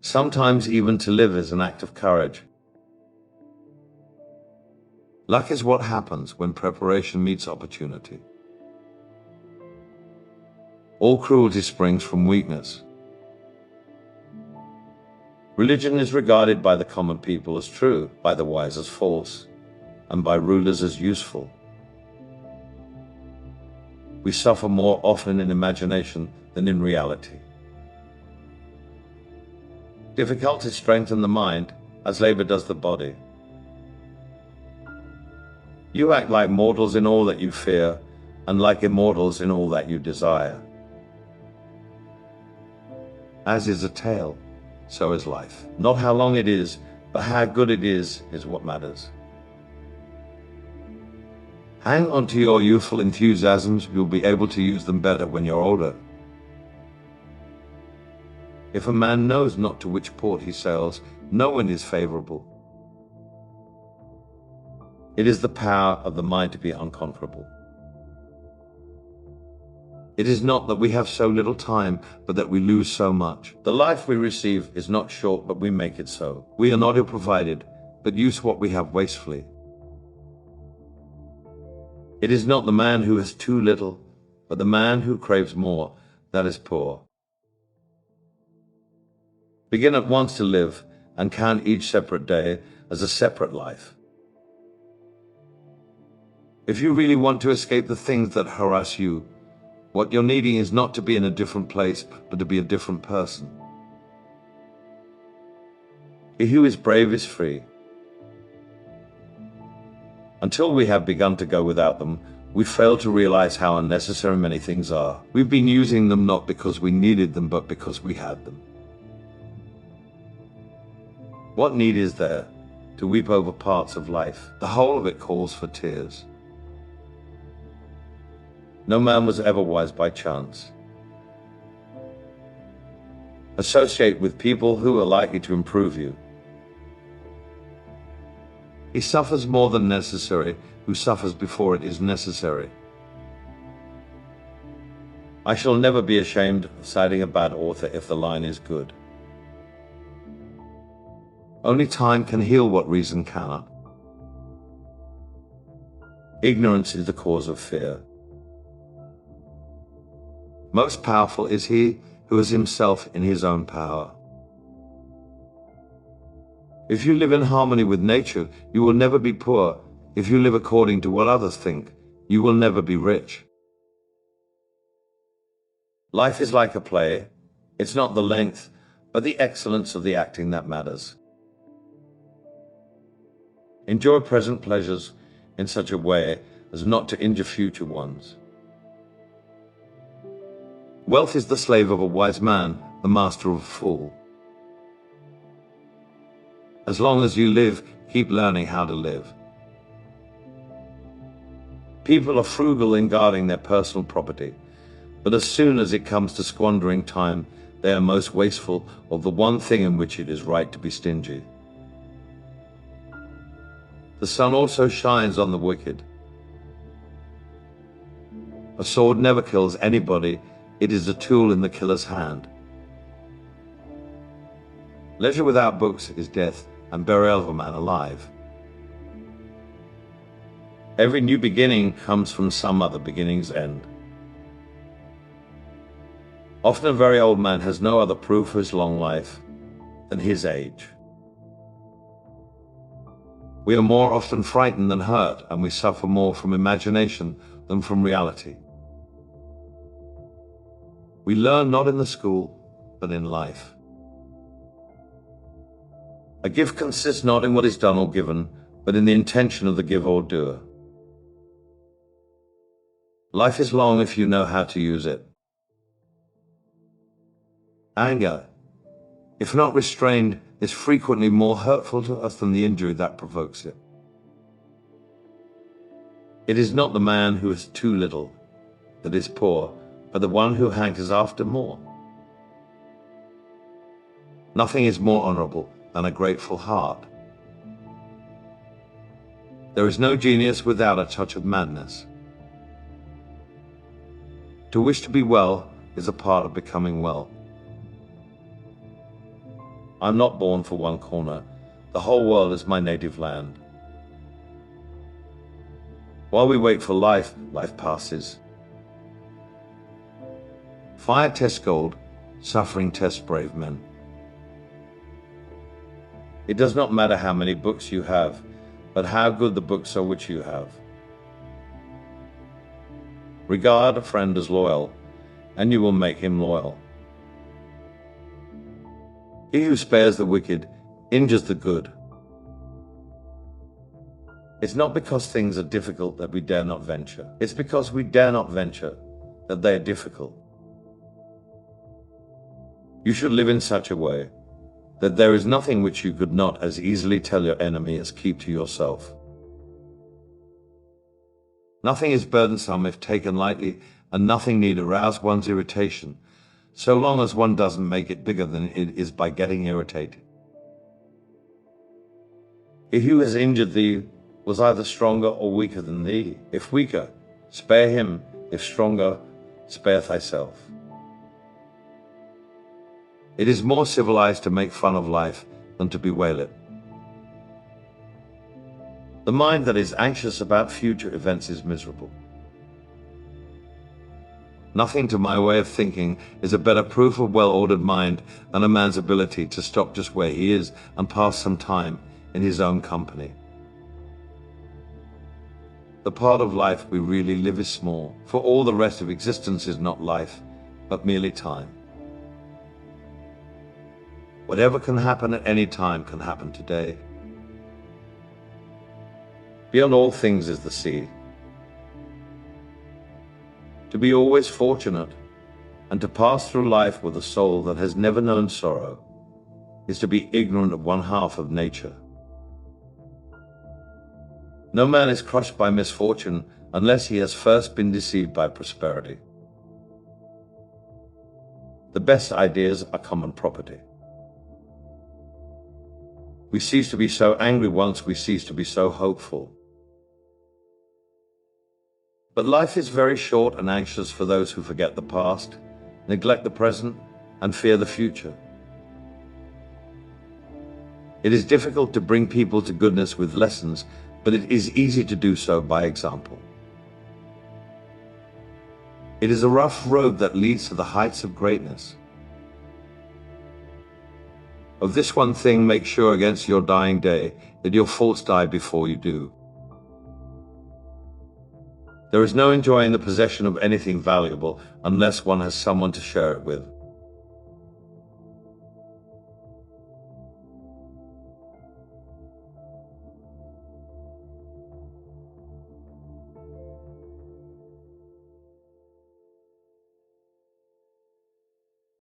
Sometimes even to live is an act of courage. Luck is what happens when preparation meets opportunity. All cruelty springs from weakness. Religion is regarded by the common people as true, by the wise as false, and by rulers as useful. We suffer more often in imagination than in reality. Difficulties strengthen the mind, as labor does the body. You act like mortals in all that you fear, and like immortals in all that you desire. As is a tale, so is life. Not how long it is, but how good it is what matters. Hang on to your youthful enthusiasms, you'll be able to use them better when you're older. If a man knows not to which port he sails, no wind is favorable. It is the power of the mind to be unconquerable. It is not that we have so little time, but that we lose so much. The life we receive is not short, but we make it so. We are not ill-provided, but use what we have wastefully. It is not the man who has too little, but the man who craves more, that is poor. Begin at once to live, and count each separate day as a separate life. If you really want to escape the things that harass you, what you're needing is not to be in a different place, but to be a different person. He who is brave is free. Until we have begun to go without them, we fail to realize how unnecessary many things are. We've been using them not because we needed them, but because we had them. What need is there to weep over parts of life? The whole of it calls for tears. No man was ever wise by chance. Associate with people who are likely to improve you. He suffers more than necessary who suffers before it is necessary. I shall never be ashamed of citing a bad author if the line is good. Only time can heal what reason cannot. Ignorance is the cause of fear. Most powerful is he who is himself in his own power. If you live in harmony with nature, you will never be poor. If you live according to what others think, you will never be rich. Life is like a play. It's not the length, but the excellence of the acting that matters. Enjoy present pleasures in such a way as not to injure future ones. Wealth is the slave of a wise man, the master of a fool. As long as you live, keep learning how to live. People are frugal in guarding their personal property, but as soon as it comes to squandering time, they are most wasteful of the one thing in which it is right to be stingy. The sun also shines on the wicked. A sword never kills anybody. It is a tool in the killer's hand. Leisure without books is death, and burial of a man alive. Every new beginning comes from some other beginning's end. Often a very old man has no other proof of his long life than his age. We are more often frightened than hurt, and we suffer more from imagination than from reality. We learn not in the school, but in life. A gift consists not in what is done or given, but in the intention of the giver or doer. Life is long if you know how to use it. Anger, if not restrained, is frequently more hurtful to us than the injury that provokes it. It is not the man who has too little that is poor, but the one who hankers after more. Nothing is more honorable than a grateful heart. There is no genius without a touch of madness. To wish to be well is a part of becoming well. I'm not born for one corner. The whole world is my native land. While we wait for life, life passes. Fire tests gold, suffering tests brave men. It does not matter how many books you have, but how good the books are which you have. Regard a friend as loyal, and you will make him loyal. He who spares the wicked injures the good. It's not because things are difficult that we dare not venture. It's because we dare not venture that they are difficult. You should live in such a way that there is nothing which you could not as easily tell your enemy as keep to yourself. Nothing is burdensome if taken lightly, and nothing need arouse one's irritation, so long as one doesn't make it bigger than it is by getting irritated. He who has injured thee was either stronger or weaker than thee. If weaker, spare him. If stronger, spare thyself. It is more civilized to make fun of life than to bewail it. The mind that is anxious about future events is miserable. Nothing, to my way of thinking, is a better proof of well-ordered mind than a man's ability to stop just where he is and pass some time in his own company. The part of life we really live is small, for all the rest of existence is not life, but merely time. Whatever can happen at any time can happen today. Beyond all things is the sea. To be always fortunate, and to pass through life with a soul that has never known sorrow, is to be ignorant of one half of nature. No man is crushed by misfortune unless he has first been deceived by prosperity. The best ideas are common property. We cease to be so angry once we cease to be so hopeful. But life is very short and anxious for those who forget the past, neglect the present, and fear the future. It is difficult to bring people to goodness with lessons, but it is easy to do so by example. It is a rough road that leads to the heights of greatness. Of this one thing make sure against your dying day, that your faults die before you do. There is no enjoying the possession of anything valuable unless one has someone to share it with.